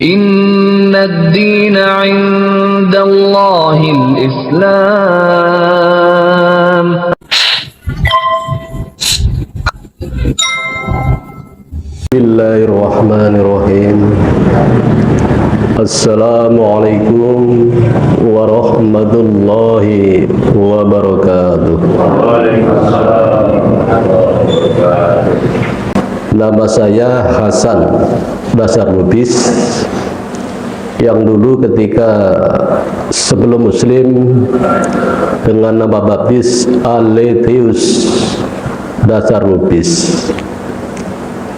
Inna ad-dina 'indallahil Islam. Bismillahirrahmanirrahim. Assalamualaikum warahmatullahi wabarakatuh. Waalaikumsalam warahmatullahi wabarakatuh. Nama saya Hasan Dasar Lubis, yang dulu ketika sebelum Muslim dengan nama baptis Aletheus Dasar Lubis.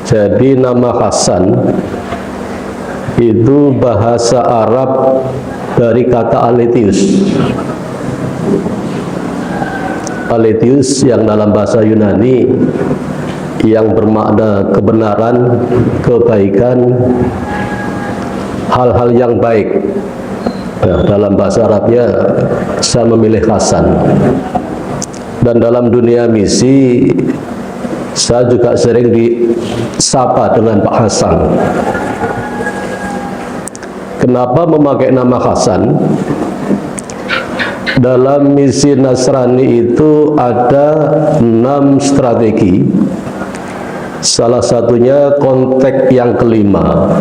Jadi nama Hasan itu bahasa Arab dari kata Aletheus. Aletheus yang dalam bahasa Yunani yang bermakna kebenaran, kebaikan, hal-hal yang baik. Nah, dalam bahasa Arabnya saya memilih Hasan. Dan dalam dunia misi saya juga sering disapa dengan Pak Hasan. Kenapa memakai nama Hasan? Dalam misi Nasrani itu ada 6 strategi. Salah satunya kontak yang kelima.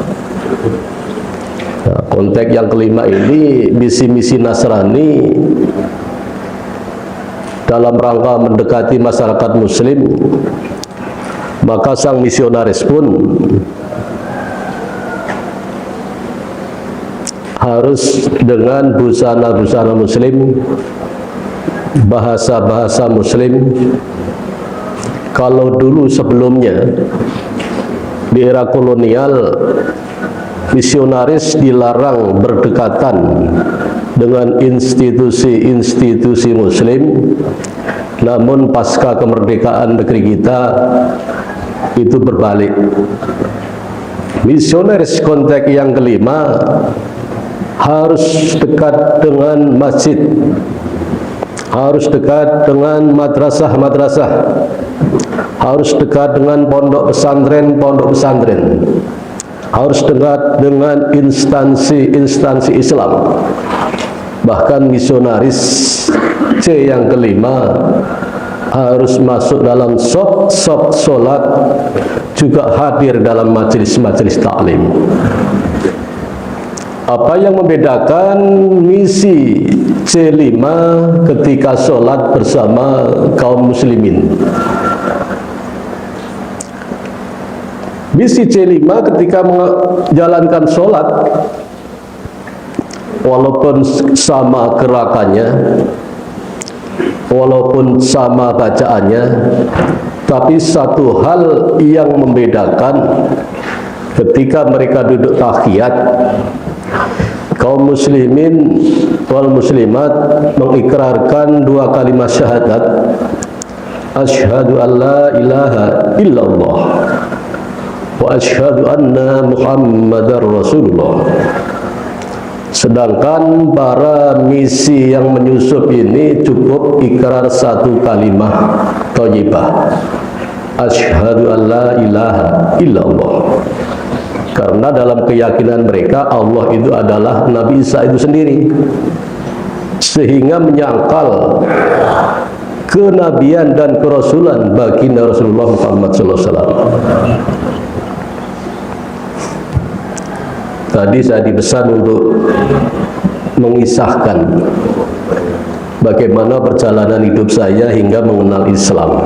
Nah, kontak yang kelima ini misi-misi Nasrani dalam rangka mendekati masyarakat Muslim. Maka sang misionaris pun harus dengan busana-busana Muslim, bahasa-bahasa Muslim. Kalau dulu sebelumnya di era kolonial, misionaris dilarang berdekatan dengan institusi-institusi Muslim. Namun pasca kemerdekaan negeri kita itu berbalik. Misionaris kontak yang kelima harus dekat dengan masjid, harus dekat dengan madrasah-madrasah, harus dekat dengan pondok pesantren, harus dekat dengan instansi-instansi Islam. Bahkan misionaris C yang kelima harus masuk dalam sop solat, juga hadir dalam majelis-majelis taklim. Apa yang membedakan misi C5 ketika sholat bersama kaum muslimin? Misi C5 ketika menjalankan sholat, walaupun sama gerakannya, walaupun sama bacaannya, tapi satu hal yang membedakan ketika mereka duduk tahiyat, kaum muslimin wal muslimat mengikrarkan 2 kalimat syahadat, asyhadu an la ilaha illallah wa asyhadu anna muhammadar rasulullah. Sedangkan para misi yang menyusup ini cukup ikrar 1 kalimat thayyibah, asyhadu an la ilaha illallah. Karena dalam keyakinan mereka Allah itu adalah Nabi Isa itu sendiri, sehingga menyangkal kenabian dan kerasulan baginda Rasulullah Muhammad SAW. Tadi saya dipesan untuk mengisahkan bagaimana perjalanan hidup saya hingga mengenal Islam.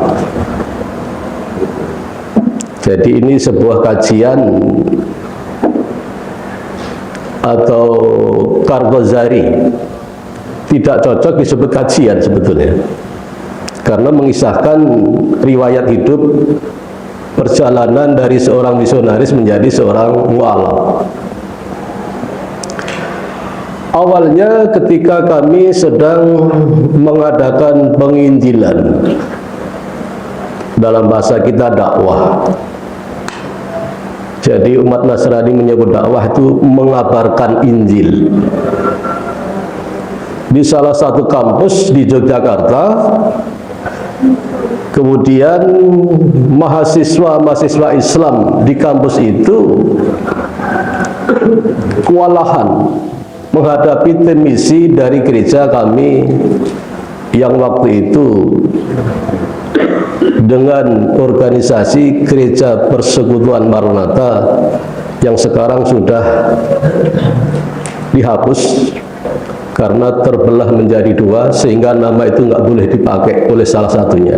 Jadi ini sebuah kajian atau kargozari, tidak cocok disebut kajian sebetulnya, karena mengisahkan riwayat hidup perjalanan dari seorang misionaris menjadi seorang mu'alaf. Awalnya ketika kami sedang mengadakan penginjilan, dalam bahasa kita dakwah. Jadi umat Nasrani menyebut dakwah itu mengabarkan Injil. Di salah satu kampus di Yogyakarta, kemudian mahasiswa-mahasiswa Islam di kampus itu kewalahan menghadapi tim misi dari gereja kami yang waktu itu dengan organisasi Gereja Persekutuan Maranatha yang sekarang sudah dihapus karena terbelah menjadi dua, sehingga nama itu nggak boleh dipakai oleh salah satunya.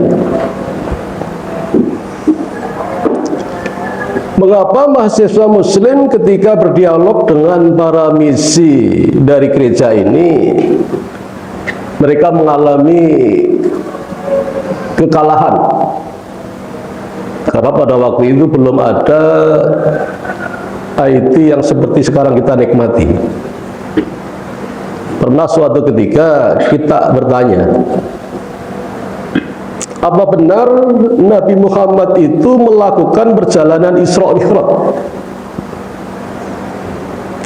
Mengapa mahasiswa muslim ketika berdialog dengan para misi dari gereja ini, mereka mengalami kekalahan? Karena pada waktu itu belum ada IT yang seperti sekarang kita nikmati. Pernah suatu ketika kita bertanya, apa benar Nabi Muhammad itu melakukan perjalanan Isra Mi'raj?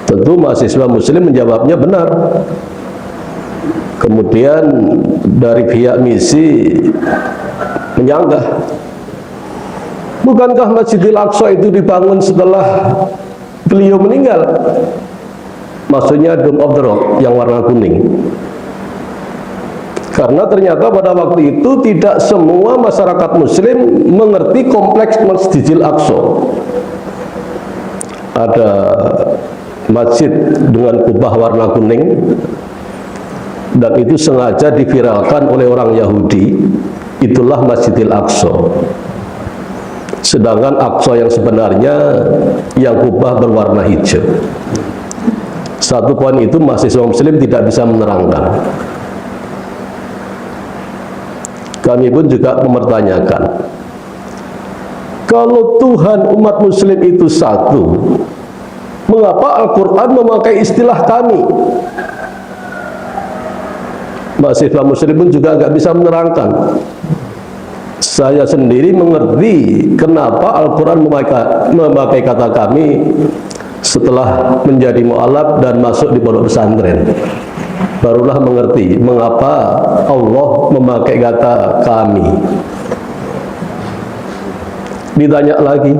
Tentu mahasiswa muslim menjawabnya benar. Kemudian dari pihak misi menyanggah, bukankah Masjidil Aqsa itu dibangun setelah beliau meninggal? Maksudnya Dome of the Rock yang warna kuning. Karena ternyata pada waktu itu tidak semua masyarakat muslim mengerti kompleks Masjidil Aqsa. Ada masjid dengan kubah warna kuning, dan itu sengaja diviralkan oleh orang Yahudi. Itulah Masjidil Aqsa. Sedangkan Aqsa yang sebenarnya yang kubah berwarna hijau. Satu poin itu mahasiswa muslim tidak bisa menerangkan. Kami pun juga mempertanyakan, kalau Tuhan umat muslim itu satu, mengapa Al-Quran memakai istilah kami? Mahasiswa muslim pun juga nggak bisa menerangkan. Saya sendiri mengerti kenapa Al-Quran memakai kata kami setelah menjadi mu'alaf dan masuk di pondok pesantren. Barulah mengerti mengapa Allah memakai kata kami. Ditanya lagi,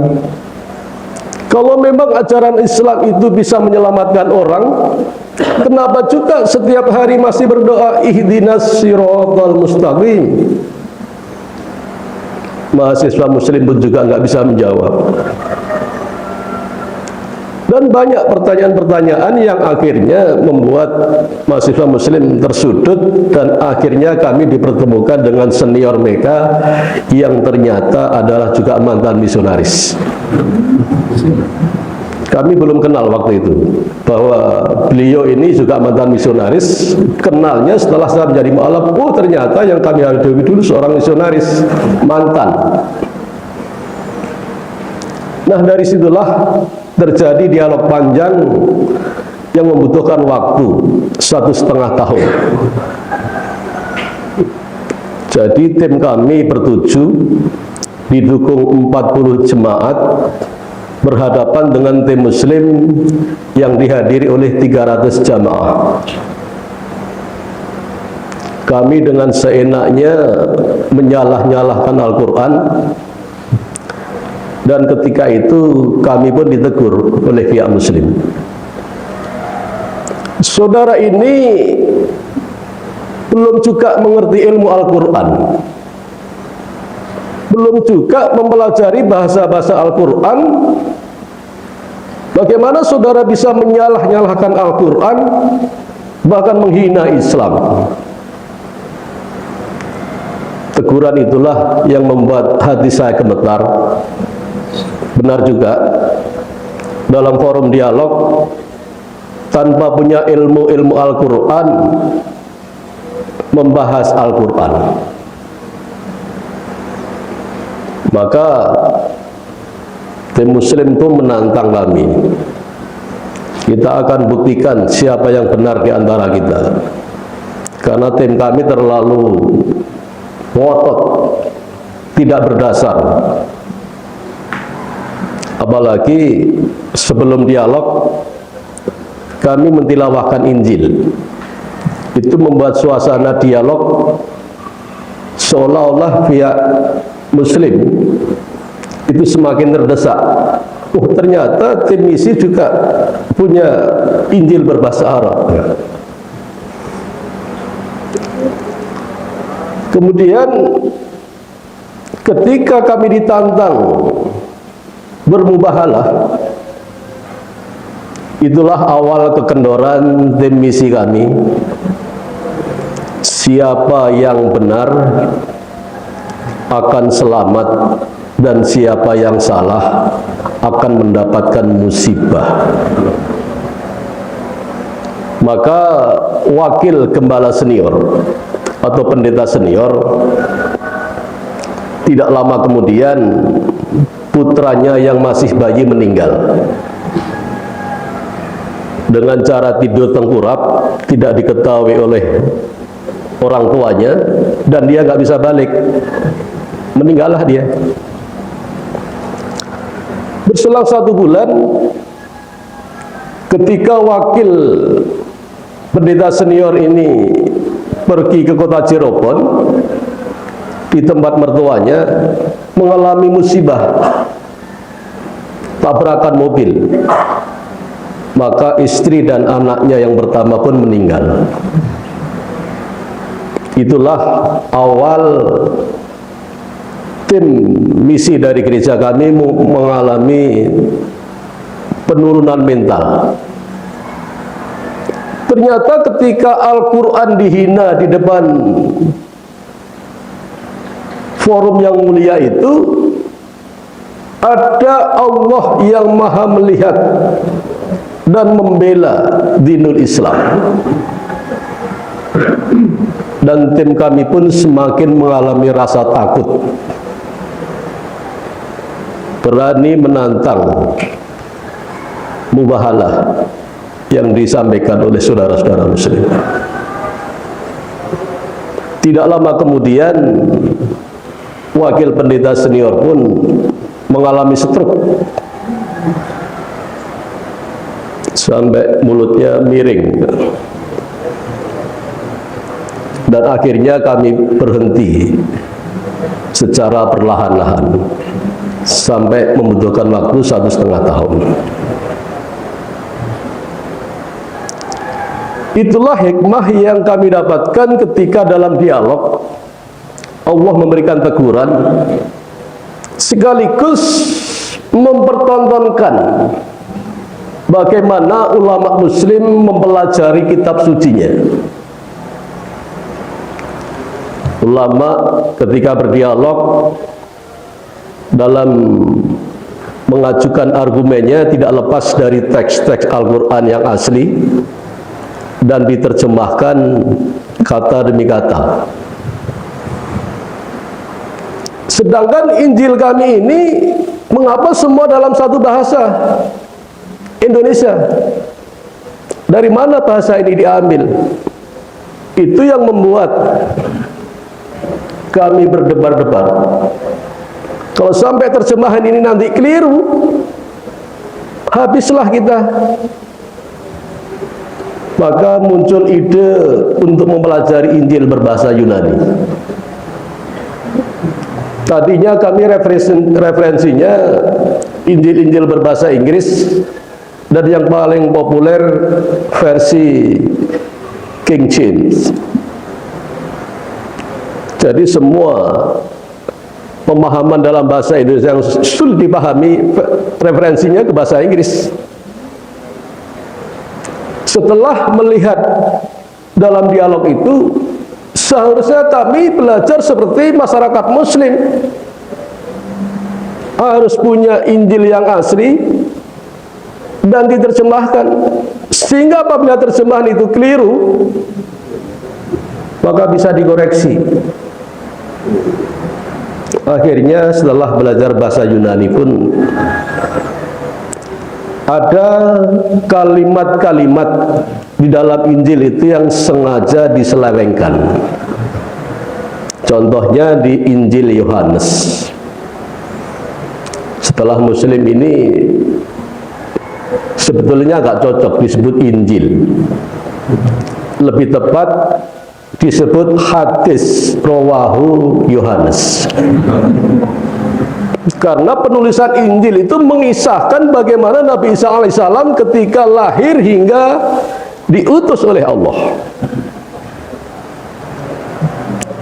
kalau memang ajaran Islam itu bisa menyelamatkan orang, kenapa juga setiap hari masih berdoa ihdinas siratal mustaqim? Mahasiswa muslim pun juga nggak bisa menjawab. Dan banyak pertanyaan-pertanyaan yang akhirnya membuat mahasiswa muslim tersudut, dan akhirnya kami dipertemukan dengan senior mereka yang ternyata adalah juga mantan misionaris. Kami belum kenal waktu itu bahwa beliau ini juga mantan misionaris. Kenalnya setelah saya menjadi mu'alaf. Oh, ternyata yang kami hadapi dulu seorang misionaris mantan. Nah, dari situlah terjadi dialog panjang yang membutuhkan waktu 1,5 tahun. Jadi tim kami bertujuh, didukung 40 jemaat, berhadapan dengan tim muslim yang dihadiri oleh 300 jamaah. Kami dengan seenaknya menyalah-nyalahkan Al-Quran, dan ketika itu kami pun ditegur oleh pihak muslim. Saudara ini belum juga mengerti ilmu Al-Quran, belum juga mempelajari bahasa-bahasa Al-Quran. Bagaimana saudara bisa menyalah-nyalahkan Al-Quran, bahkan menghina Islam? Teguran itulah yang membuat hati saya gemetar. Benar juga, dalam forum dialog, tanpa punya ilmu Al-Quran, membahas Al-Quran, maka tim muslim itu menantang kami. Kita akan buktikan siapa yang benar di antara kita, karena tim kami terlalu ngotot, tidak berdasar. Apalagi sebelum dialog kami mentilawahkan Injil. Itu membuat suasana dialog seolah-olah pihak muslim itu semakin terdesak. Oh, ternyata tim misi juga punya Injil berbahasa Arab. Kemudian ketika kami ditantang bermubahalah, itulah awal kekendoran tim misi kami. Siapa yang benar akan selamat dan siapa yang salah akan mendapatkan musibah. Maka wakil gembala senior atau pendeta senior tidak lama kemudian putranya yang masih bayi meninggal dengan cara tidur tengkurap, tidak diketahui oleh orang tuanya, dan dia nggak bisa balik, meninggallah dia. Berselang 1 bulan, ketika wakil pendeta senior ini pergi ke kota Cirebon, di tempat mertuanya mengalami musibah, tabrakan mobil. Maka istri dan anaknya yang pertama pun meninggal. Itulah awal tim misi dari gereja kami mengalami penurunan mental. Ternyata ketika Al-Quran dihina di depan forum yang mulia itu, ada Allah yang maha melihat dan membela dinul Islam. Dan tim kami pun semakin mengalami rasa takut, berani menantang mubahalah yang disampaikan oleh saudara-saudara muslim. Tidak lama kemudian wakil pendeta senior pun mengalami stroke sampai mulutnya miring, dan akhirnya kami berhenti secara perlahan-lahan sampai membutuhkan waktu 1,5 tahun. Itulah hikmah yang kami dapatkan ketika dalam dialog Allah memberikan teguran sekaligus mempertontonkan bagaimana ulama muslim mempelajari kitab sucinya. Ulama ketika berdialog dalam mengajukan argumennya tidak lepas dari teks-teks Al-Quran yang asli dan diterjemahkan kata demi kata. Sedangkan Injil kami ini mengapa semua dalam satu bahasa Indonesia? Dari mana bahasa ini diambil? Itu yang membuat kami berdebar-debar. Kalau sampai terjemahan ini nanti keliru, habislah kita. Maka muncul ide untuk mempelajari Injil berbahasa Yunani. Tadinya kami referensinya Injil-Injil berbahasa Inggris, dan yang paling populer versi King James. Jadi semua pemahaman dalam bahasa Indonesia yang sulit dipahami, referensinya ke bahasa Inggris. Setelah melihat dalam dialog itu, seharusnya kami belajar seperti masyarakat muslim, harus punya Injil yang asli dan diterjemahkan, sehingga apabila terjemahan itu keliru maka bisa dikoreksi. Akhirnya setelah belajar bahasa Yunani pun ada kalimat-kalimat di dalam Injil itu yang sengaja diselewengkan. Contohnya di Injil Yohanes. Setelah muslim ini sebetulnya agak cocok disebut Injil. Lebih tepat disebut hadis rawahu Yohanes. Karena penulisan Injil itu mengisahkan bagaimana Nabi Isa alaihissalam ketika lahir hingga diutus oleh Allah.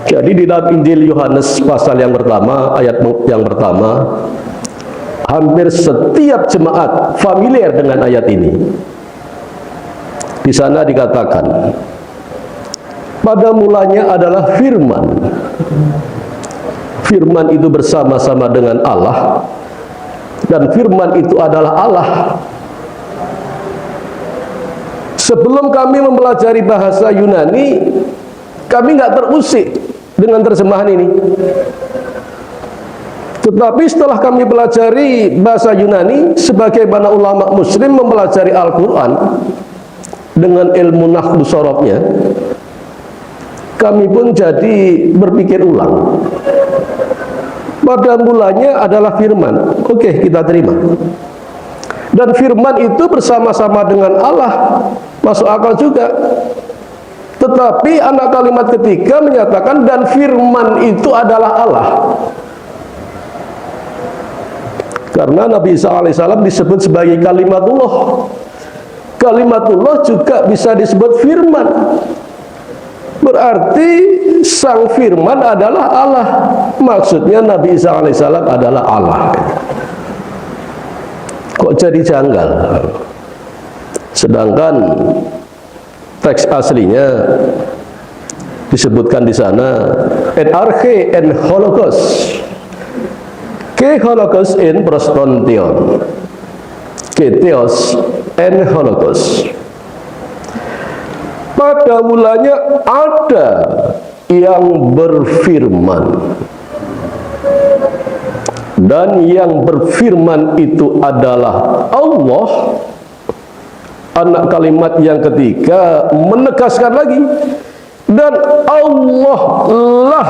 Jadi di dalam Injil Yohanes pasal yang pertama, ayat yang pertama, hampir setiap jemaat familiar dengan ayat ini. Di sana dikatakan, pada mulanya adalah firman. Firman itu bersama-sama dengan Allah, dan firman itu adalah Allah. Sebelum kami mempelajari bahasa Yunani, kami nggak terusik dengan terjemahan ini. Tetapi setelah kami pelajari bahasa Yunani, sebagaimana ulama muslim mempelajari Al-Quran dengan ilmu nahwu sorofnya, kami pun jadi berpikir ulang. Pada mulanya adalah firman. Oke, kita terima. Dan firman itu bersama-sama dengan Allah, masuk akal juga. Tetapi anak kalimat ketiga menyatakan dan firman itu adalah Allah. Karena Nabi Isa alaihissalam disebut sebagai kalimatullah. Kalimatullah juga bisa disebut firman. Berarti sang firman adalah Allah. Maksudnya Nabi Isa alaihissalam adalah Allah. Kok jadi janggal? Sedangkan teks aslinya disebutkan di sana en arche en holocaust, ke holocaust in prostontion, ke theos en holocaust. Pada mulanya ada yang berfirman, dan yang berfirman itu adalah Allah. Anak kalimat yang ketiga menegaskan lagi, dan Allah lah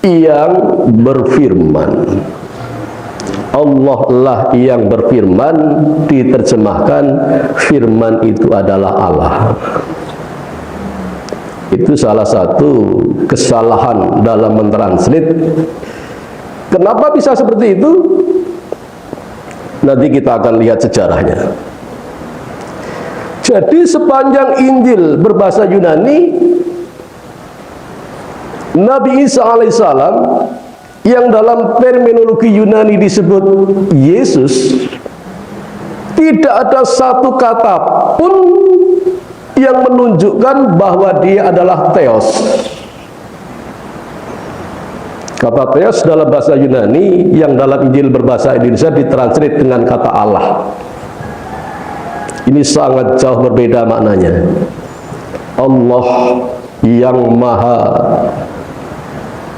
yang berfirman. Allah lah yang berfirman, diterjemahkan firman itu adalah Allah. Itu salah satu kesalahan dalam mentranslate. Kenapa bisa seperti itu? Nanti kita akan lihat sejarahnya. Jadi sepanjang Injil berbahasa Yunani, Nabi Isa alaihissalam yang dalam terminologi Yunani disebut Yesus, tidak ada satu kata pun yang menunjukkan bahwa dia adalah Theos. Kata Theos dalam bahasa Yunani yang dalam Injil berbahasa Indonesia ditranslate dengan kata Allah. Ini sangat jauh berbeda maknanya. Allah yang maha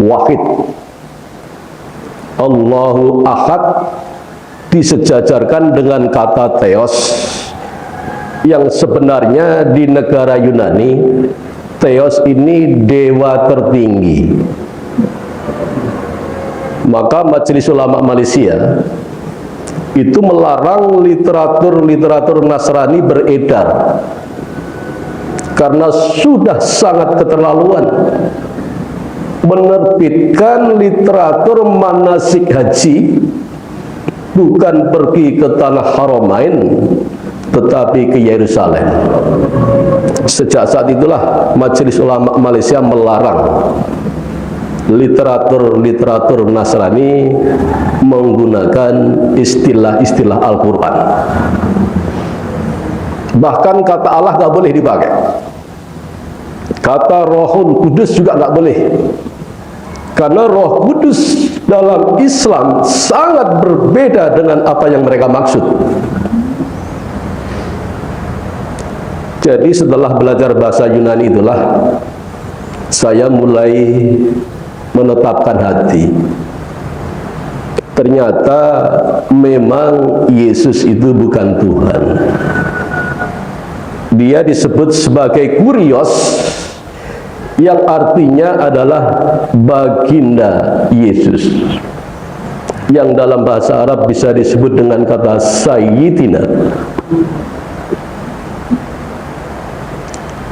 wahid, Allahu ahad, disejajarkan dengan kata Theos, yang sebenarnya di negara Yunani Theos ini dewa tertinggi. Maka Majelis Ulama Malaysia itu melarang literatur Nasrani beredar karena sudah sangat keterlaluan menerbitkan literatur manasik haji, bukan pergi ke tanah Haramain tetapi ke Yerusalem. Sejak saat itulah Majelis Ulama Malaysia melarang literatur Nasrani menggunakan istilah-istilah Al-Quran. Bahkan kata Allah nggak boleh dipakai, kata Rohul Kudus juga nggak boleh, karena Roh Kudus dalam Islam sangat berbeda dengan apa yang mereka maksud. Jadi setelah belajar bahasa Yunani itulah saya mulai menetapkan hati, ternyata memang Yesus itu bukan Tuhan. Dia disebut sebagai Kurios, yang artinya adalah baginda Yesus, yang dalam bahasa Arab bisa disebut dengan kata Sayyidina.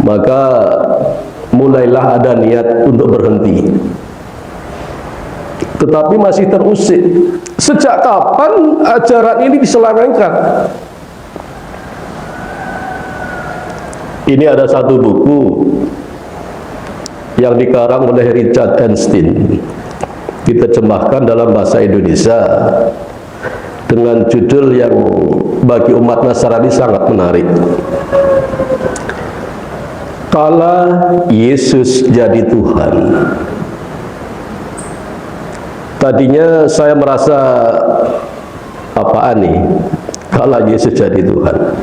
Maka mulailah ada niat untuk berhenti. tetapi masih terusik. Sejak kapan ajaran ini diselewengkan? Ini ada satu buku yang dikarang oleh Richard Einstein, diterjemahkan dalam bahasa Indonesia dengan judul yang bagi umat Nasrani sangat menarik. Kala Yesus jadi Tuhan. Tadinya saya merasa apaan nih kala Yesus jadi Tuhan.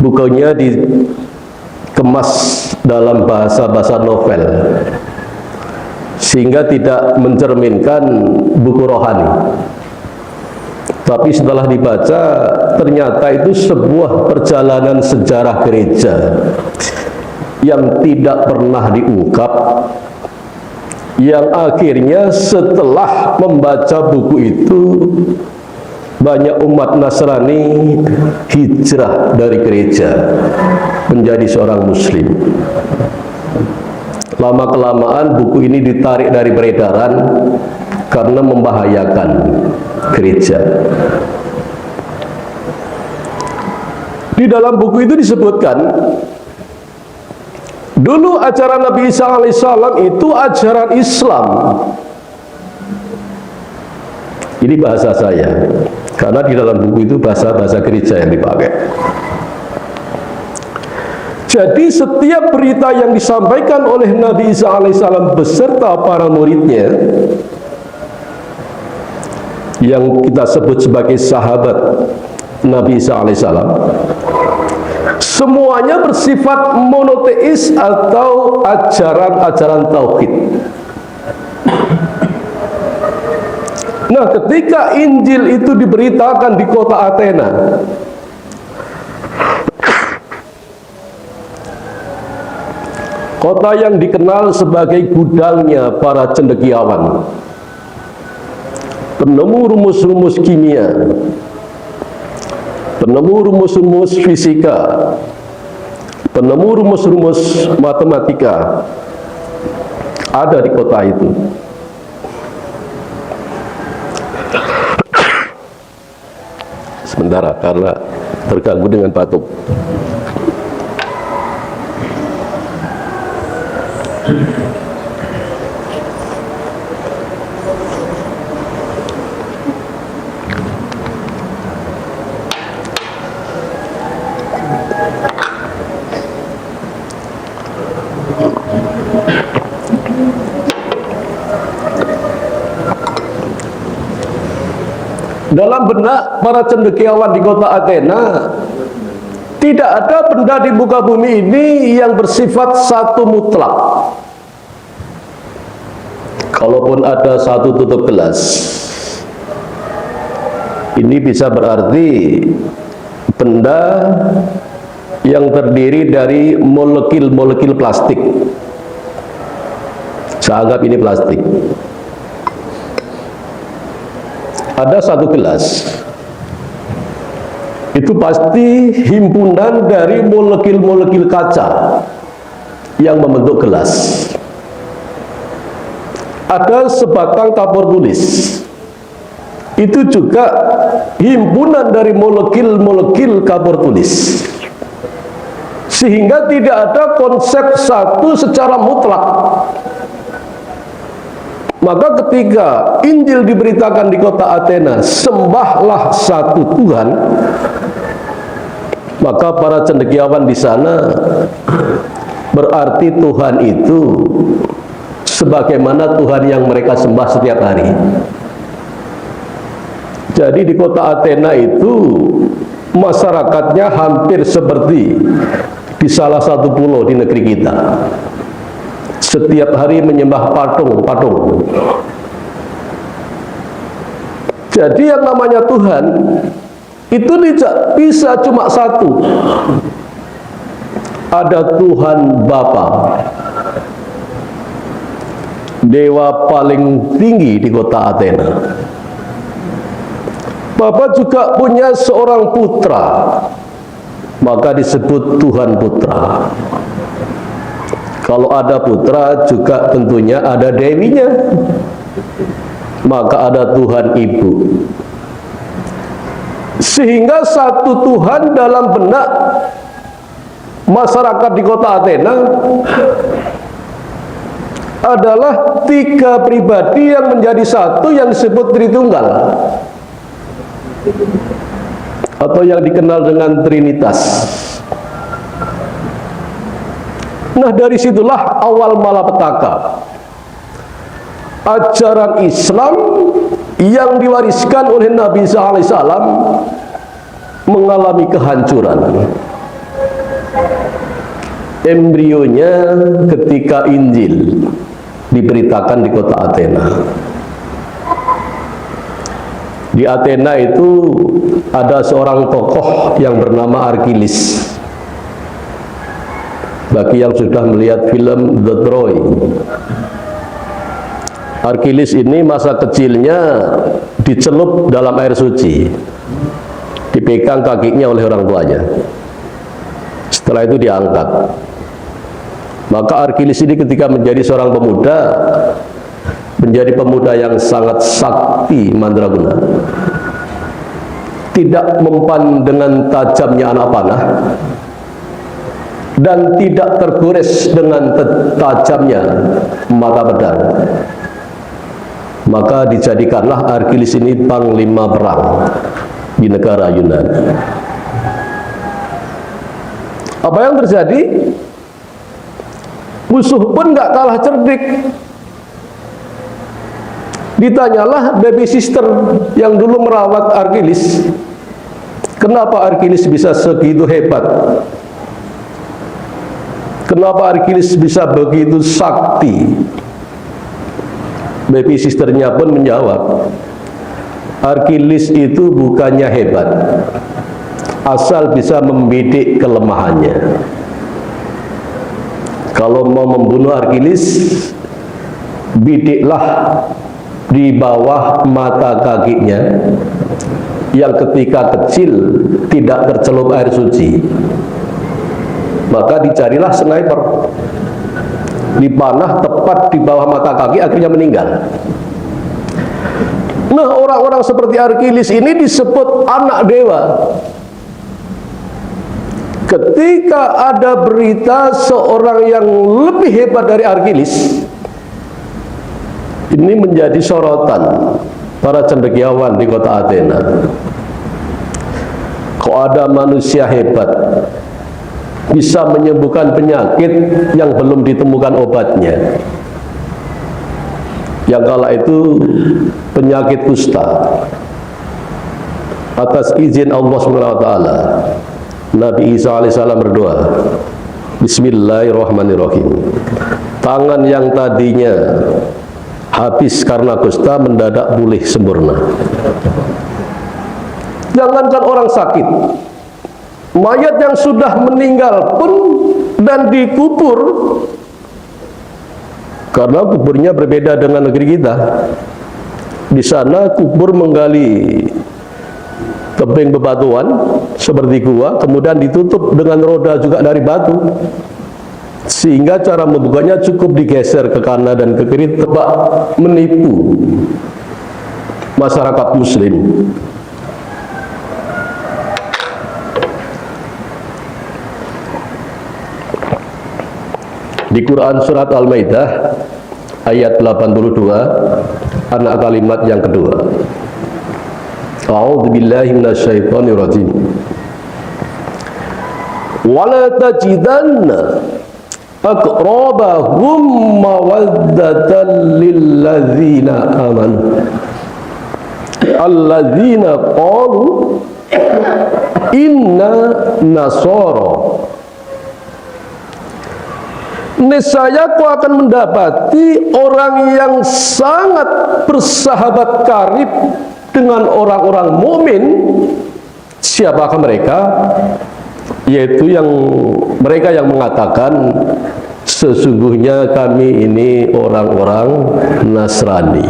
Bukunya dikemas dalam bahasa-bahasa novel sehingga tidak mencerminkan buku rohani. Tapi setelah dibaca, ternyata itu sebuah perjalanan sejarah gereja yang tidak pernah diungkap, yang akhirnya setelah membaca buku itu banyak umat Nasrani hijrah dari gereja menjadi seorang muslim. Lama-kelamaan buku ini ditarik dari peredaran karena membahayakan gereja. Di dalam buku itu disebutkan, dulu ajaran Nabi Isa alaihissalam itu ajaran Islam. Ini bahasa saya, karena di dalam buku itu bahasa-bahasa gereja yang dipakai. Jadi setiap berita yang disampaikan oleh Nabi Isa alaihissalam beserta para muridnya, yang kita sebut sebagai sahabat Nabi Isa alaihissalam, semuanya bersifat monoteis atau ajaran-ajaran tauhid. Nah, ketika Injil itu diberitakan di kota Athena, kota yang dikenal sebagai gudangnya para cendekiawan, penemu rumus-rumus kimia, penemu rumus-rumus fisika, penemu rumus-rumus matematika, ada di kota itu. Sementara karena terganggu dengan batuk. Dalam benak para cendekiawan di kota Athena, tidak ada benda di muka bumi ini yang bersifat satu mutlak. Kalaupun ada satu tutup gelas, ini bisa berarti benda yang terdiri dari molekul-molekul plastik. Saya anggap ini plastik. Ada satu gelas, itu pasti himpunan dari molekul-molekul kaca yang membentuk gelas. Ada sebatang kapur tulis, itu juga himpunan dari molekul-molekul kapur tulis. Sehingga tidak ada konsep satu secara mutlak. Maka ketika Injil diberitakan di kota Athena, sembahlah satu Tuhan, maka para cendekiawan di sana berarti Tuhan itu sebagaimana Tuhan yang mereka sembah setiap hari. Jadi di kota Athena itu masyarakatnya hampir seperti di salah satu pulau di negeri kita. Setiap hari menyembah patung-patung. Jadi yang namanya Tuhan itu tidak bisa cuma satu. Ada Tuhan Bapa, dewa paling tinggi di kota Athena. Bapa juga punya seorang putra, maka disebut Tuhan Putra. Kalau ada putra juga tentunya ada dewinya, maka ada Tuhan Ibu. Sehingga satu Tuhan dalam benak masyarakat di kota Athena adalah tiga pribadi yang menjadi satu, yang disebut Tritunggal, atau yang dikenal dengan Trinitas. Nah, dari situlah awal malapetaka ajaran Islam yang diwariskan oleh Nabi SAW mengalami kehancuran. Embrionya ketika Injil diberitakan di kota Athena. Di Athena itu ada seorang tokoh yang bernama Arkilis. Bagi yang sudah melihat film The Troy, Arkilis ini masa kecilnya dicelup dalam air suci, dipegang kakinya oleh orang tuanya. Setelah itu diangkat. Maka Arkilis ini ketika menjadi seorang pemuda, menjadi pemuda yang sangat sakti mandraguna, tidak mempan dengan tajamnya anak panah, dan tidak tergores dengan tajamnya mata pedang. Maka dijadikanlah Arkilis ini panglima perang di negara Yunani. Apa yang terjadi? Musuh pun nggak kalah cerdik. Ditanyalah baby sister yang dulu merawat Arkilis, kenapa Arkilis bisa segitu hebat? Kenapa Arkilis bisa begitu sakti? Baby sisternya pun menjawab, Arkilis itu bukannya hebat, asal bisa membidik kelemahannya. Kalau mau membunuh Arkilis, bidiklah di bawah mata kakinya yang ketika kecil tidak tercelup air suci. Maka dicarilah sniper, dipanah tepat di bawah mata kaki, akhirnya meninggal. Nah, orang-orang seperti Arkilis ini disebut anak dewa. Ketika ada berita seorang yang lebih hebat dari Arkilis, ini menjadi sorotan para cendekiawan di kota Athena. Kok ada manusia hebat bisa menyembuhkan penyakit yang belum ditemukan obatnya. Yang kala itu penyakit kusta. Atas izin Allah SWT, Nabi Isa alaihissalam berdoa, Bismillahirrahmanirrahim. Tangan yang tadinya habis karena kusta mendadak pulih sempurna. Jangankan orang sakit, mayat yang sudah meninggal pun dan dikubur, karena kuburnya berbeda dengan negeri kita. Di sana kubur menggali tebing bebatuan seperti gua, kemudian ditutup dengan roda juga dari batu, sehingga cara membukanya cukup digeser ke kanan dan ke kiri, tebak menipu masyarakat muslim. Di Quran surat Al-Maidah ayat 82, anak kalimat yang kedua, A'udzu billahi minasyaitonir rajim. Wala tajidanna aqrabahum mawaddatan lilladzina amanu alladzina qalu inna nasara. Niscaya kau akan mendapati orang yang sangat bersahabat karib dengan orang-orang mukmin. Siapakah mereka? Yaitu mereka yang mengatakan, sesungguhnya kami ini orang-orang Nasrani.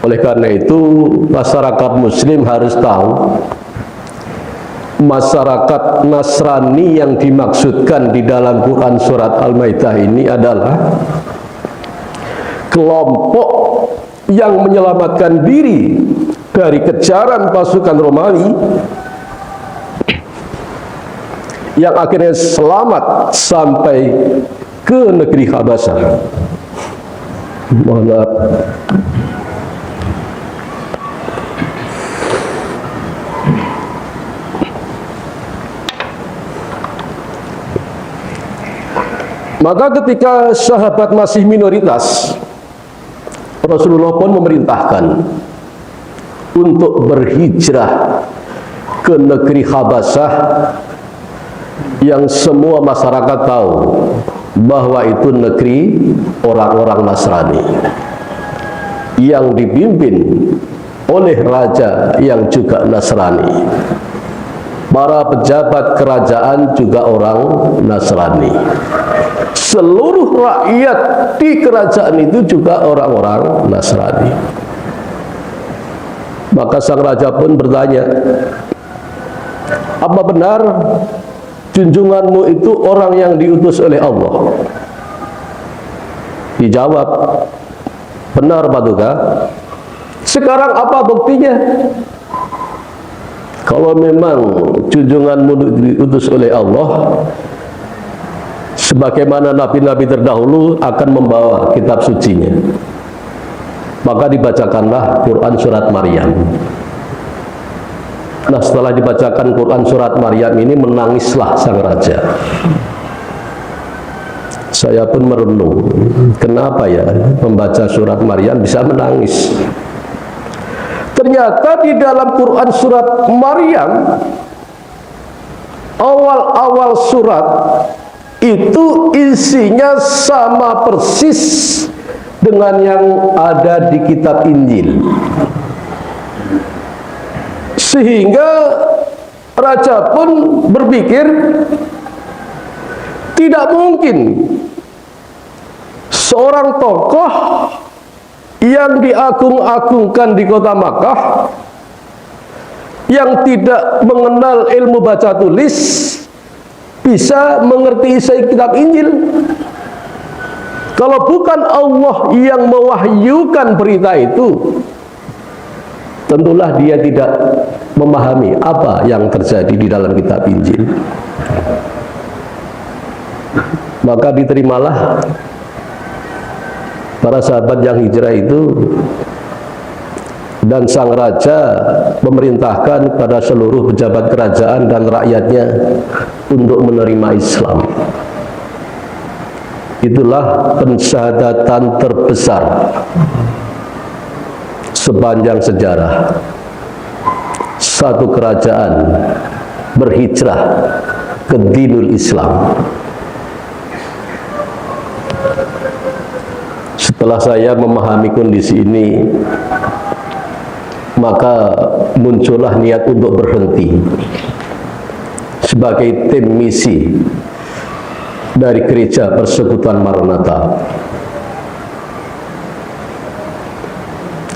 Oleh karena itu, masyarakat muslim harus tahu, masyarakat Nasrani yang dimaksudkan di dalam Quran surat Al-Maidah ini adalah kelompok yang menyelamatkan diri dari kejaran pasukan Romawi, yang akhirnya selamat sampai ke negeri Habasyah. Mohon maaf. Maka ketika sahabat masih minoritas, Rasulullah pun memerintahkan untuk berhijrah ke negeri Habasyah yang semua masyarakat tahu bahwa itu negeri orang-orang Nasrani yang dipimpin oleh raja yang juga Nasrani. Para pejabat kerajaan juga orang Nasrani. Seluruh rakyat di kerajaan itu juga orang-orang Nasrani. Maka sang raja pun bertanya, apa benar junjunganmu itu orang yang diutus oleh Allah? Dijawab, benar Paduka. Sekarang apa buktinya? Kalau memang junjunganmu diutus oleh Allah, sebagaimana nabi-nabi terdahulu akan membawa kitab sucinya, maka dibacakanlah Quran surat Maryam. Nah, setelah dibacakan Quran surat Maryam ini, menangislah sang raja. Saya pun merenung, kenapa ya membaca surat Maryam bisa menangis? Ternyata di dalam Quran surat Maryam, awal-awal surat itu isinya sama persis dengan yang ada di kitab Injil. Sehingga raja pun berpikir, tidak mungkin seorang tokoh yang diagung-agungkan di kota Makkah, yang tidak mengenal ilmu baca tulis, bisa mengerti isi kitab Injil. Kalau bukan Allah yang mewahyukan berita itu, tentulah dia tidak memahami apa yang terjadi di dalam kitab Injil. Maka diterimalah para sahabat yang hijrah itu, dan sang raja memerintahkan kepada seluruh pejabat kerajaan dan rakyatnya untuk menerima Islam. Itulah pensyahadatan terbesar sepanjang sejarah. Satu kerajaan berhijrah ke dinul Islam. Setelah saya memahami kondisi ini, maka muncullah niat untuk berhenti sebagai tim misi dari Gereja Persekutuan Maranatha.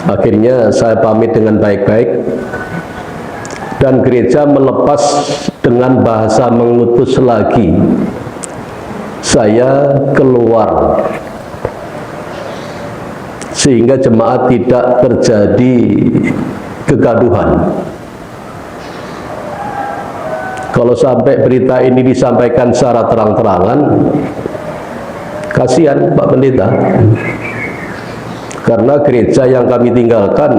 Akhirnya saya pamit dengan baik-baik, dan gereja melepas dengan bahasa mengutus lagi saya keluar, sehingga jemaat tidak terjadi kegaduhan. Kalau sampai berita ini disampaikan secara terang-terangan, kasihan Pak Pendeta, karena gereja yang kami tinggalkan,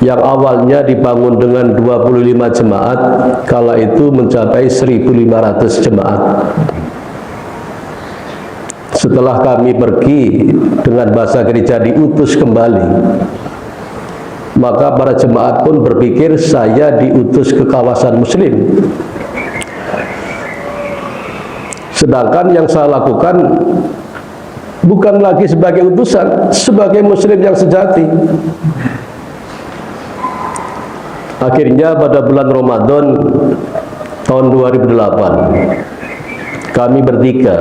yang awalnya dibangun dengan 25 jemaat, kala itu mencapai 1.500 jemaat. Setelah kami pergi, dengan bahasa gereja diutus kembali, maka para jemaat pun berpikir saya diutus ke kawasan muslim. Sedangkan yang saya lakukan bukan lagi sebagai utusan, sebagai muslim yang sejati. Akhirnya pada bulan Ramadan tahun 2008, kami bertiga,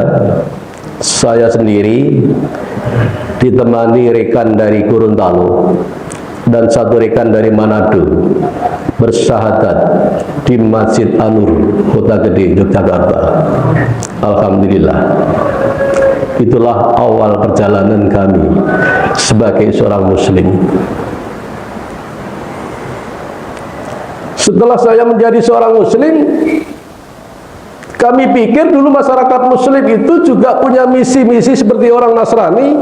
saya sendiri ditemani rekan dari Gorontalo dan satu rekan dari Manado, bersyahadat di Masjid An-Nur, Kota Gede, Yogyakarta. Alhamdulillah. Itulah awal perjalanan kami sebagai seorang muslim. Setelah saya menjadi seorang muslim, kami pikir dulu masyarakat muslim itu juga punya misi-misi seperti orang Nasrani,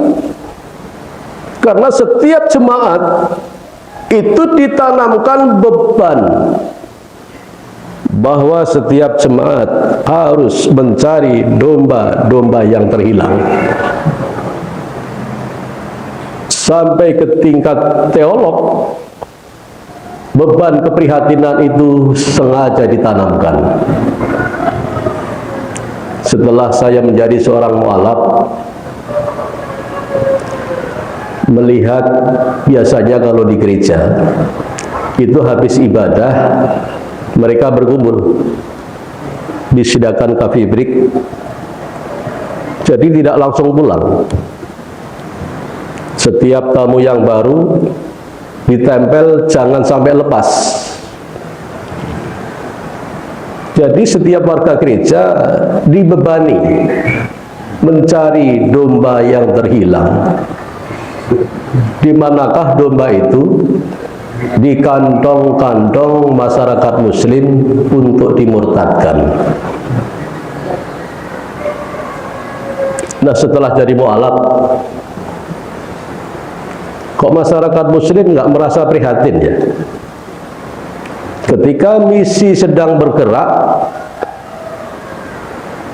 karena setiap jemaat itu ditanamkan beban bahwa setiap jemaat harus mencari domba-domba yang terhilang. Sampai ke tingkat teolog, beban keprihatinan itu sengaja ditanamkan. Setelah saya menjadi seorang mualaf, melihat biasanya kalau di gereja itu habis ibadah mereka berkumpul, disediakan coffee break, jadi tidak langsung pulang. Setiap tamu yang baru ditempel jangan sampai lepas. Jadi setiap warga gereja dibebani mencari domba yang terhilang. Di manakah domba itu? Di kantong-kantong masyarakat muslim untuk dimurtadkan. Nah, setelah jadi mualaf, kok masyarakat muslim nggak merasa prihatin ya? Ketika misi sedang bergerak,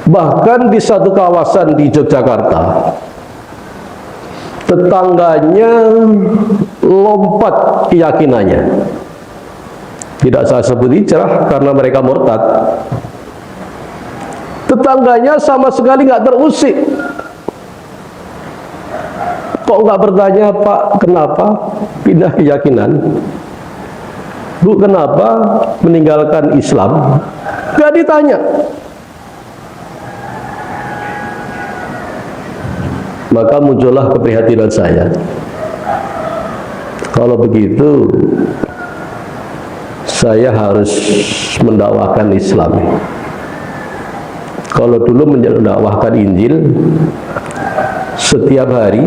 bahkan di satu kawasan di Yogyakarta, tetangganya lompat keyakinannya. Tidak saya sebut hijrah karena mereka murtad. Tetangganya sama sekali nggak terusik. Kok nggak bertanya, Pak, kenapa pindah keyakinan? Bu, kenapa meninggalkan Islam? Nggak ditanya. Maka muncullah keprihatinan saya. Kalau begitu, saya harus mendakwahkan Islam. Kalau dulu mendakwahkan Injil, setiap hari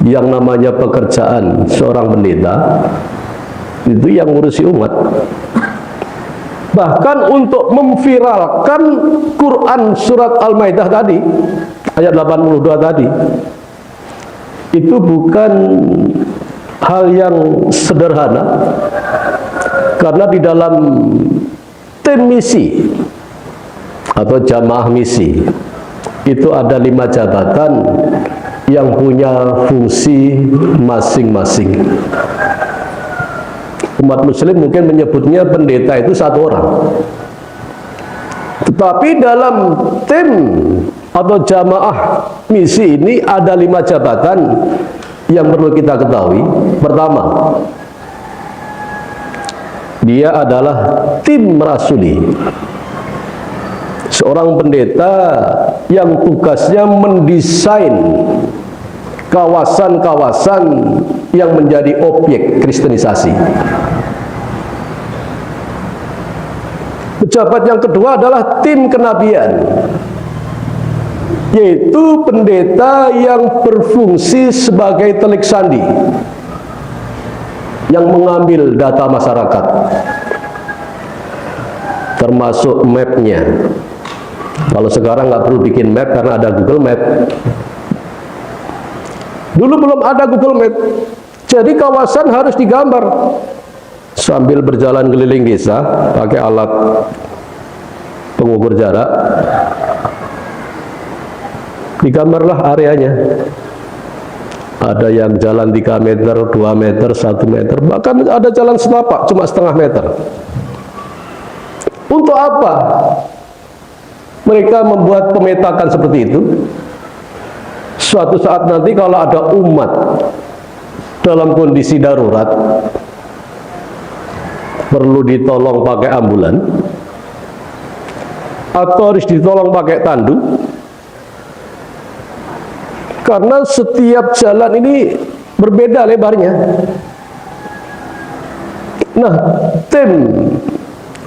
yang namanya pekerjaan seorang pendeta itu yang ngurusi umat. Bahkan untuk memviralkan Quran surat Al-Maidah tadi, ayat 82 tadi, itu bukan hal yang sederhana, karena di dalam tim misi atau jamaah misi itu ada 5 jabatan yang punya fungsi masing-masing. Umat muslim mungkin menyebutnya pendeta itu 1 orang, tetapi dalam tim atau jamaah misi ini ada 5 jabatan yang perlu kita ketahui. Pertama, dia adalah tim rasuli, seorang pendeta yang tugasnya mendesain kawasan-kawasan yang menjadi objek kristenisasi. Pejabat yang kedua adalah tim kenabian, yaitu pendeta yang berfungsi sebagai telik sandi, yang mengambil data masyarakat, termasuk mapnya. Kalau sekarang nggak perlu bikin map karena ada Google Map. Dulu belum ada Google Map, jadi kawasan harus digambar sambil berjalan keliling desa pakai alat pengukur jarak. Digambarlah areanya. Ada yang jalan 3 meter, 2 meter, 1 meter, bahkan ada jalan setapak cuma setengah meter. Untuk apa mereka membuat pemetakan seperti itu? Suatu saat nanti kalau ada umat dalam kondisi darurat, perlu ditolong pakai ambulan atau harus ditolong pakai tandu, karena setiap jalan ini berbeda lebarnya. Nah, tim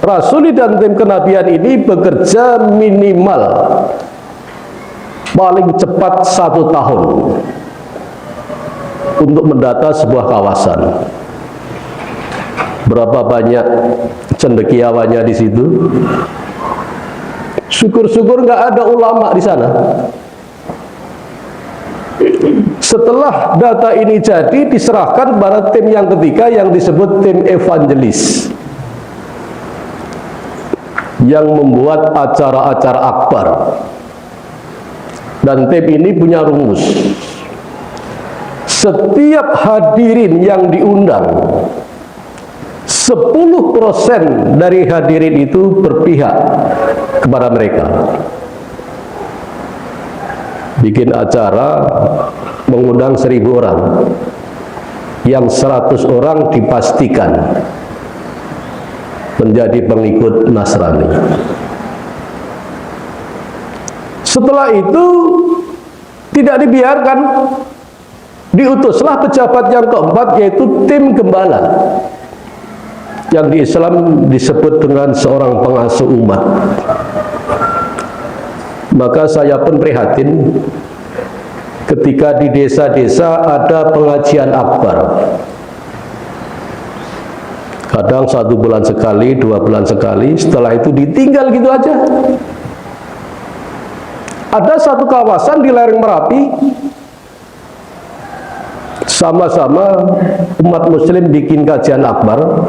rasuli dan tim kenabian ini bekerja minimal paling cepat 1 tahun untuk mendata sebuah kawasan. Berapa banyak cendekiawannya di situ? Syukur-syukur nggak ada ulama di sana. Setelah data ini jadi, diserahkan pada tim yang ketiga yang disebut tim evangelis, yang membuat acara-acara akbar. Dan tim ini punya rumus. Setiap hadirin yang diundang, 10% dari hadirin itu berpihak kepada mereka. Bikin acara mengundang 1000 orang, yang 100 orang dipastikan menjadi pengikut Nasrani. Setelah itu tidak dibiarkan, diutuslah pejabat yang keempat, yaitu tim gembala, yang di Islam disebut dengan seorang pengasuh umat. Maka saya pun prihatin ketika di desa-desa ada pengajian akbar. Kadang 1 bulan sekali, 2 bulan sekali, setelah itu ditinggal gitu aja. Ada satu kawasan di lereng Merapi, sama-sama umat muslim bikin kajian akbar.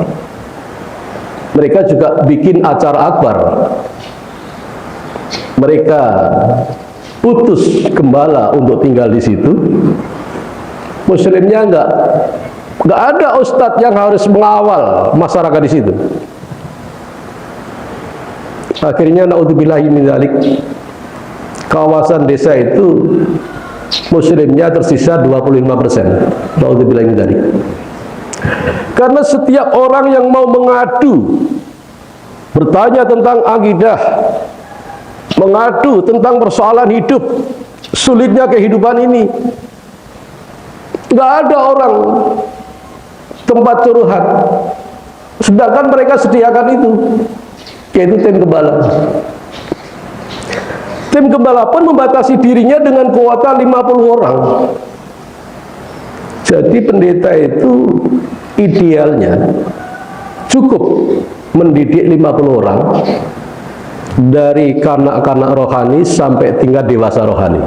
Mereka juga bikin acara akbar. Mereka utus gembala untuk tinggal di situ. Muslimnya nggak ada ustadz yang harus mengawal masyarakat di situ. Akhirnya naudzubillahi min dzalik, kawasan desa itu muslimnya tersisa 25%. Naudzubillahi min dzalik. Karena setiap orang yang mau mengadu, bertanya tentang akidah, mengadu tentang persoalan hidup, sulitnya kehidupan ini, nggak ada orang tempat curhat, sedangkan mereka sediakan itu, yaitu tim gembala. Tim gembala pun membatasi dirinya dengan kuota 50 orang. Jadi pendeta itu idealnya cukup mendidik 50 orang, dari kanak-kanak rohani sampai tingkat dewasa rohani.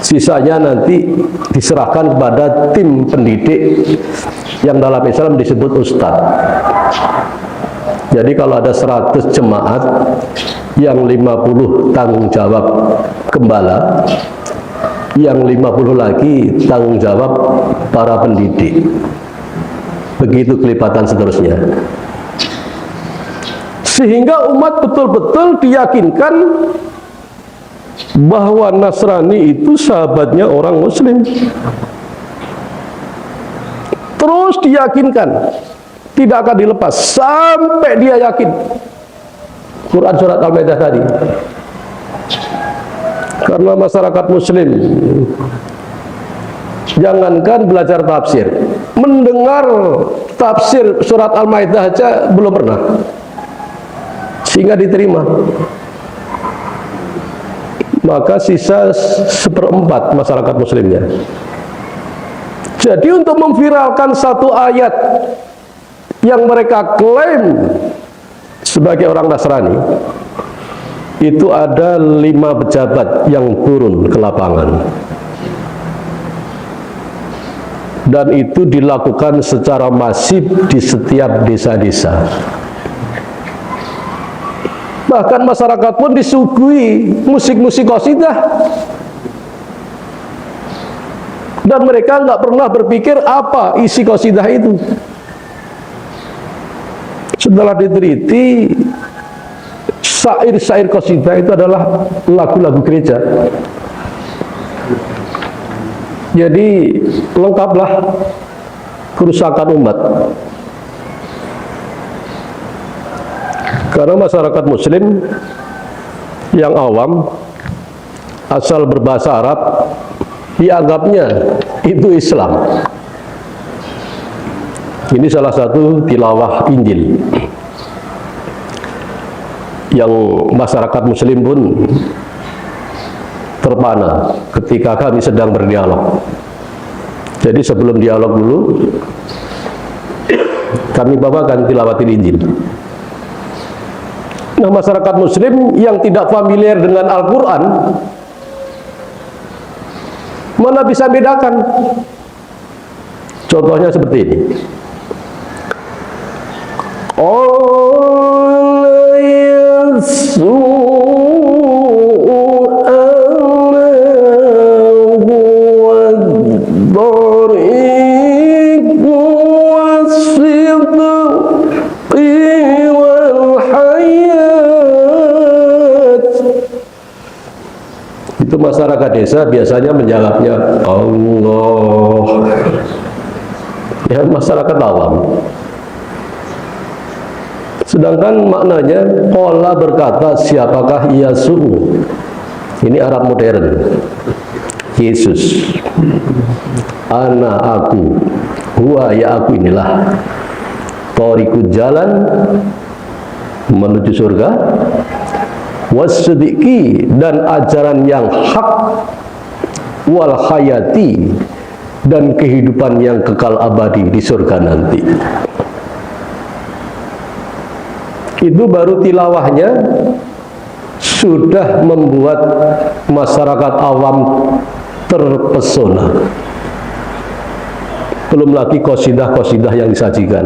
Sisanya nanti diserahkan kepada tim pendidik yang dalam Islam disebut ustadz. Jadi kalau ada 100 jemaat, yang 50 tanggung jawab gembala, yang 50 lagi tanggung jawab para pendidik. Begitu kelipatan seterusnya. Sehingga umat betul-betul diyakinkan bahwa Nasrani itu sahabatnya orang muslim. Terus diyakinkan, tidak akan dilepas sampai dia yakin. Quran surat Al-Maidah tadi. Karena masyarakat muslim, jangankan belajar tafsir, mendengar tafsir surat Al-Maidah aja belum pernah, sehingga diterima. Maka sisa 1/4 masyarakat muslimnya. Jadi untuk memviralkan satu ayat yang mereka klaim sebagai orang Nasrani, itu ada 5 pejabat yang turun ke lapangan. Dan itu dilakukan secara masif di setiap desa-desa. Bahkan masyarakat pun disuguhi musik-musik qasidah, dan mereka nggak pernah berpikir apa isi qasidah itu. Setelah diteliti, syair-syair qasidah itu adalah lagu-lagu gereja. Jadi lengkaplah kerusakan umat. Karena masyarakat muslim yang awam, asal berbahasa Arab, dianggapnya itu Islam. Ini salah satu tilawah Injil yang masyarakat muslim pun terpana ketika kami sedang berdialog. Jadi sebelum dialog dulu, kami bawakan tilawatil Injil. Nah, masyarakat muslim yang tidak familiar dengan Al-Quran, mana bisa bedakan? Contohnya seperti ini. Itu masyarakat desa biasanya menjawabnya Allah. Ya, masyarakat awam. Sedangkan maknanya qala berkata, siapakah Yesus? Ini Arab modern. Yesus. Ana aku. Huwa ya aku inilah. Thoriqud jalan menuju surga. Wasidiki dan ajaran yang hak. Wal hayati dan kehidupan yang kekal abadi di surga nanti. Itu baru tilawahnya sudah membuat masyarakat awam terpesona. Belum lagi qasidah-qasidah yang disajikan.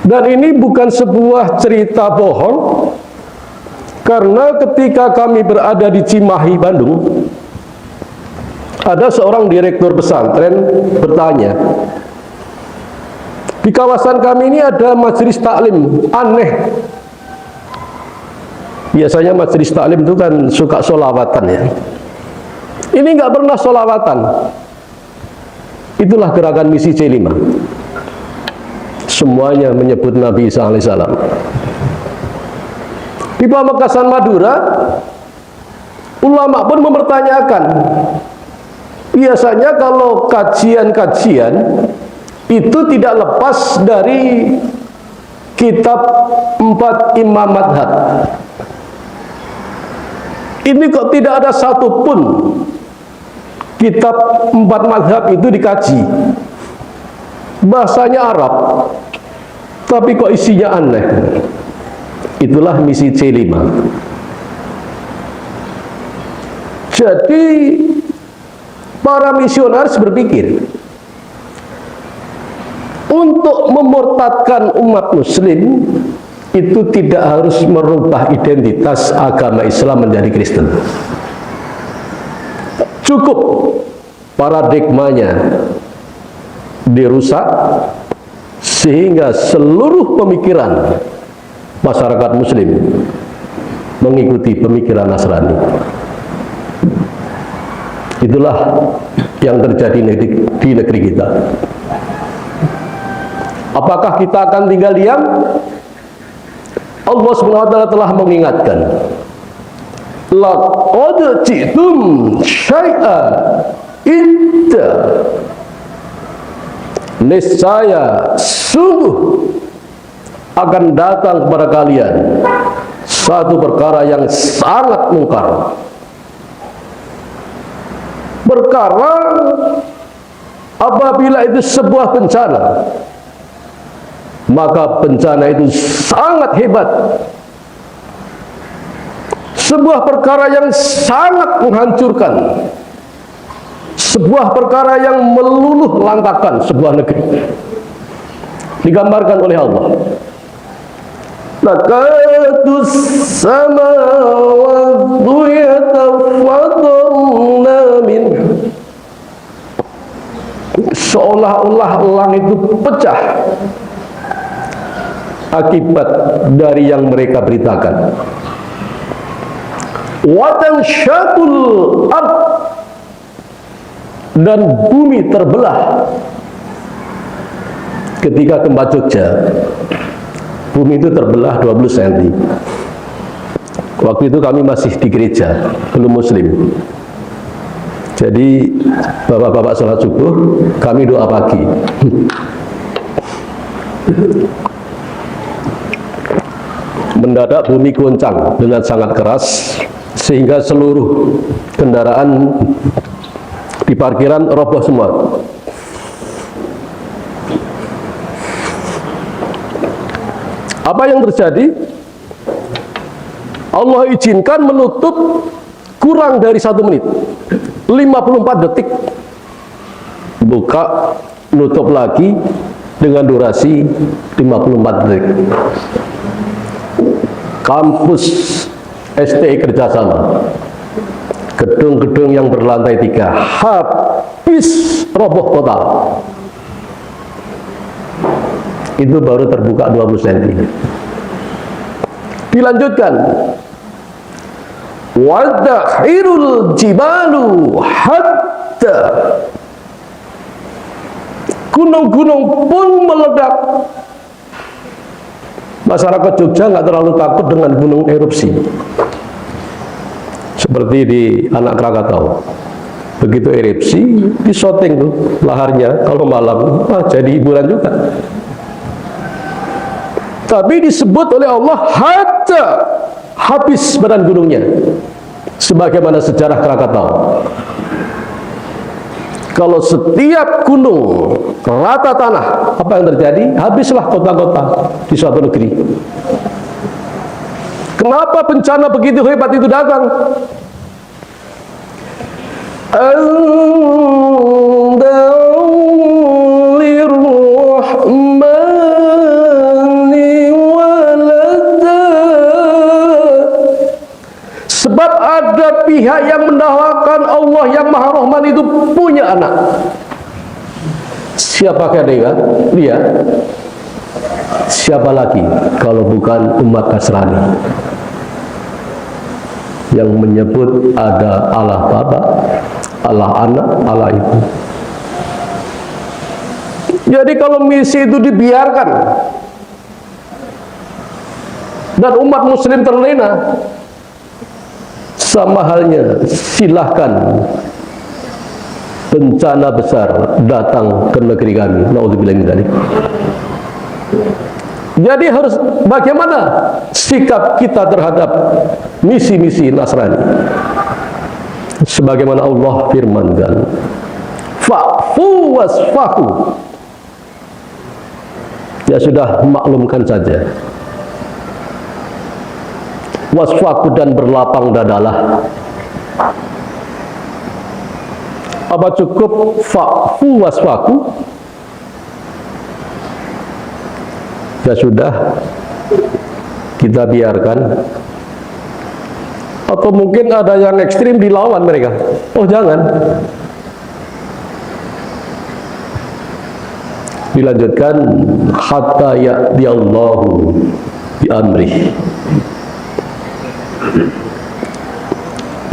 Dan ini bukan sebuah cerita bohong, karena ketika kami berada di Cimahi, Bandung, ada seorang direktur pesantren bertanya, di kawasan kami ini ada majelis taklim, aneh. Biasanya majelis taklim itu kan suka sholawatan ya. Ini nggak pernah sholawatan. Itulah gerakan misi C5. Semuanya menyebut Nabi Isa alaihissalam. Di Pamekasan Madura, ulama pun mempertanyakan. Biasanya kalau kajian-kajian itu tidak lepas dari kitab 4 imam madhab. Ini kok tidak ada satupun kitab 4 madhab itu dikaji. Bahasanya Arab, tapi kok isinya aneh. Itulah misi C5. Jadi para misionaris berpikir untuk memurtadkan umat muslim itu tidak harus merubah identitas agama Islam menjadi Kristen. Cukup paradigmanya dirusak sehingga seluruh pemikiran masyarakat muslim mengikuti pemikiran Nasrani. Itulah yang terjadi di negeri kita. Apakah kita akan tinggal diam? Allah SWT telah mengingatkan, laqad ji'tum syai'an idda, niscaya sungguh akan datang kepada kalian satu perkara yang sangat mungkar. Perkara apabila itu sebuah bencana, maka bencana itu sangat hebat. Sebuah perkara yang sangat menghancurkan. Sebuah perkara yang meluluh lantakan sebuah negeri. Digambarkan oleh Allah. Lakatus samawatu yatafaddalna minhu. Seolah-olah langit itu pecah akibat dari yang mereka beritakan. Wa tanshaqul ard, dan bumi terbelah ketika gempa Jogja. Bumi itu terbelah 20 cm. Waktu itu kami masih di gereja, belum muslim. Jadi bapak-bapak sholat subuh, kami doa pagi. Mendadak bumi goncang dengan sangat keras, sehingga seluruh kendaraan di parkiran roboh semua. Apa yang terjadi? Allah izinkan menutup kurang dari 1 menit, 54 detik, buka, nutup lagi dengan durasi 54 detik. Kampus STI Kerjasama, gedung-gedung yang berlantai 3 habis roboh total. Itu baru terbuka 20 cm. Dilanjutkan, wadakhirul jibalu hatta, gunung-gunung pun meledak. Masyarakat Jogja nggak terlalu takut dengan gunung erupsi seperti di Anak Krakatau. Begitu erupsi, disoting tuh laharnya, kalau malam jadi hiburan juga. Tapi disebut oleh Allah hatta, habis badan gunungnya, sebagaimana sejarah Krakatau. Kalau setiap gunung rata tanah, apa yang terjadi? Habislah kota-kota di suatu negeri. Kenapa bencana begitu hebat itu datang? Sebab ada pihak yang mendakwakan Allah yang Maha Rahman itu punya anak. Siapakah dia? Siapa lagi kalau bukan umat Nasrani yang menyebut ada Allah Bapa, Allah Anak, Allah Ibu. Jadi kalau misi itu dibiarkan dan umat muslim terlena, sama halnya silahkan bencana besar datang ke negeri kami. Naudzubillah min dzalik. Jadi harus bagaimana sikap kita terhadap misi-misi Nasrani? Sebagaimana Allah firmankan, fa'fu wasfahu. Ya sudah, maklumkan saja. Wasfaku, dan berlapang dadalah. Apa cukup fa'fu wasfaku? Ya sudah, kita biarkan. Atau mungkin ada yang ekstrim dilawan mereka. Oh jangan. Dilanjutkan, hatta ya'tiyallahu bi amrih.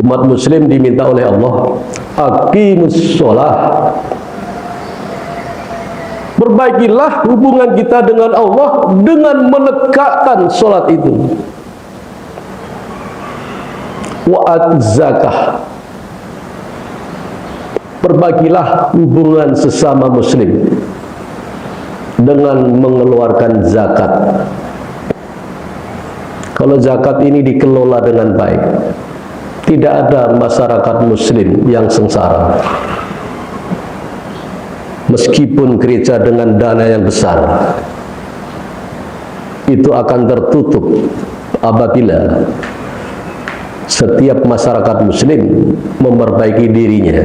Umat muslim diminta oleh Allah, aqimus sholah, perbaikilah hubungan kita dengan Allah dengan menegakkan sholat itu. Wa'at zakah, perbaikilah hubungan sesama muslim dengan mengeluarkan zakat. Kalau zakat ini dikelola dengan baik, tidak ada masyarakat muslim yang sengsara. Meskipun gereja dengan dana yang besar, itu akan tertutup apabila setiap masyarakat muslim memperbaiki dirinya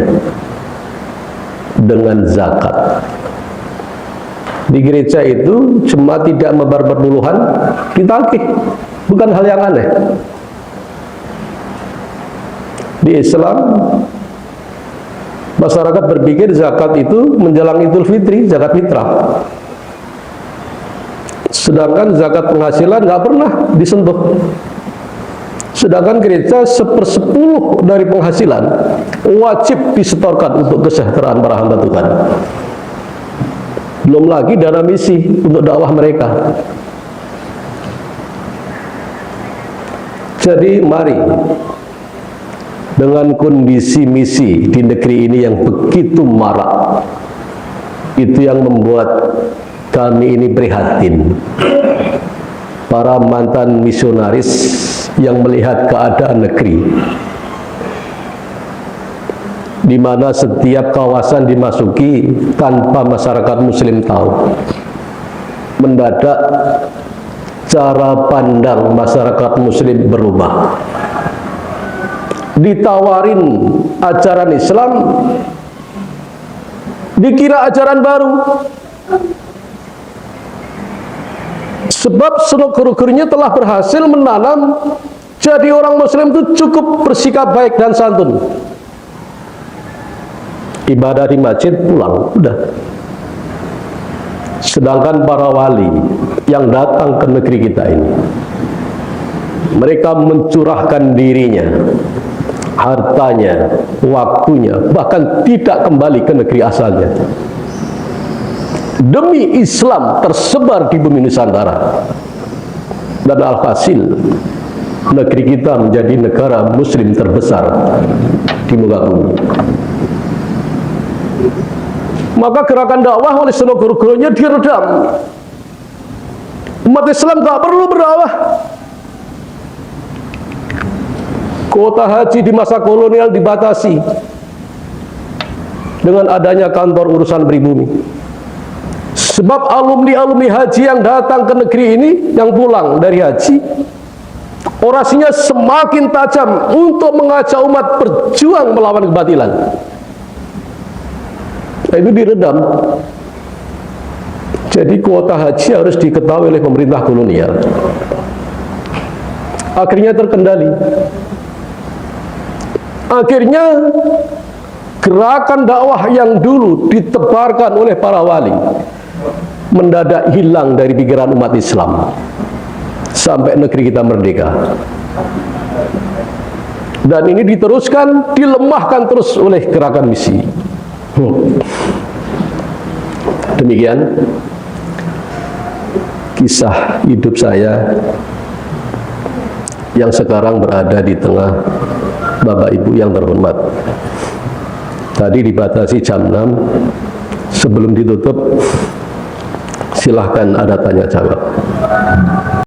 dengan zakat. Di gereja itu jemaat tidak membayar perpuluhan, ditagih. Bukan hal yang aneh. Di Islam, masyarakat berpikir zakat itu menjelang Idul Fitri, zakat fitrah. Sedangkan zakat penghasilan nggak pernah disentuh. Sedangkan gereja 1/10 dari penghasilan wajib disetorkan untuk kesejahteraan para hamba Tuhan. Belum lagi dana misi untuk dakwah mereka. Jadi mari, dengan kondisi misi di negeri ini yang begitu marak, itu yang membuat kami ini prihatin. Para mantan misionaris yang melihat keadaan negeri, di mana setiap kawasan dimasuki tanpa masyarakat muslim tahu. Mendadak cara pandang masyarakat muslim berubah. Ditawarin ajaran Islam, dikira ajaran baru. Sebab guru-gurunya telah berhasil menanam jadi orang muslim itu cukup bersikap baik dan santun. Ibadah di masjid, pulang, udah. Sedangkan para wali yang datang ke negeri kita ini, mereka mencurahkan dirinya, hartanya, waktunya, bahkan tidak kembali ke negeri asalnya, demi Islam tersebar di bumi Nusantara. Dan alhasil negeri kita menjadi negara muslim terbesar di muka bumi. Maka gerakan dakwah oleh seluruh guru-gurunya diredam. Umat Islam tak perlu berdakwah. Kuota haji di masa kolonial dibatasi dengan adanya kantor urusan pribumi. Sebab alumni-alumni haji yang datang ke negeri ini, yang pulang dari haji, orasinya semakin tajam untuk mengajak umat berjuang melawan kebatilan. Nah, itu diredam. Jadi kuota haji harus diketahui oleh pemerintah kolonial. Akhirnya terkendali. Akhirnya gerakan dakwah yang dulu ditebarkan oleh para wali mendadak hilang dari pikiran umat Islam sampai negeri kita merdeka. Dan ini diteruskan, dilemahkan terus oleh gerakan misi. Demikian kisah hidup saya yang sekarang berada di tengah Bapak Ibu yang terhormat. Tadi dibatasi jam 6. Sebelum ditutup, silahkan ada tanya jawab.